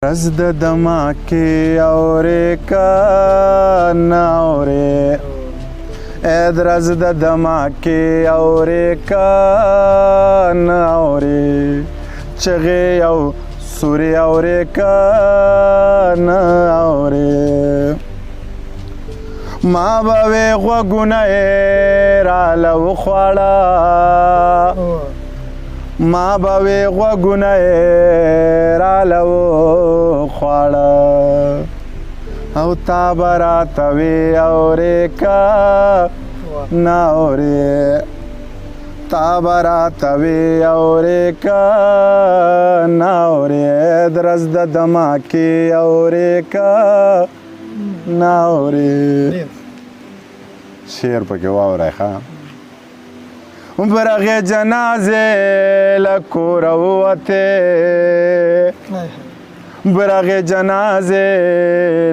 رز د دماکې اورې که نه اورې رز د دماکې اورې که نه اورې چغې او سورې اورې که نه اورې ما به وې غوږونه یې راله وخواړه ما به وې غوږونه یې راله وخواړه او تا به راته وې اورې که نه اورې تا به راته وې اورې که نه اورې د رز د دماکې اورې که نه اورې شعر پکې واورئ ښه برغې جنازې له کوره ووتې برغې جنازې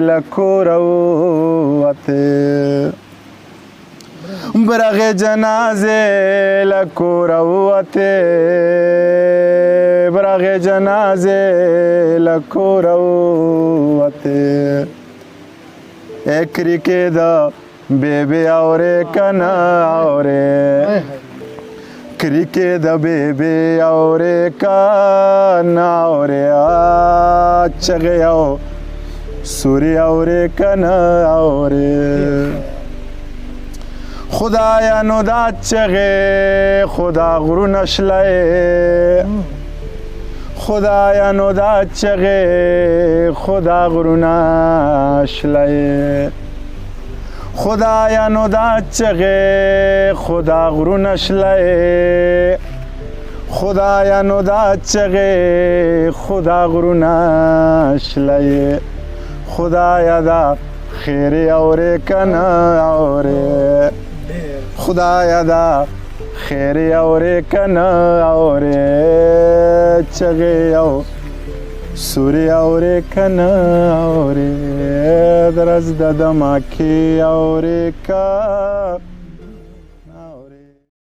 له کوره ووتې برغې جنازې له کوره ووتې برغې جنازې له کوره ووتې اکریکې د بیبي اورې که نه اورې کریکې د بیبي اورې که نه اورې چغې او سورې اورې که نه اورې خدایه نو دا چغې خدا غرونه شلی خدایه نو دا چغې خدا غرونه شلی خدایا نو دا چغې خدا غرونه شلی خدایا نو دا چغې خدا غرونه شلی خدایا دا خیرې اورې که نه اورې خدایا دا خیرې اورې که نه اورې چغې او سورې اورې که نه اورې د رز د دماکې اورې که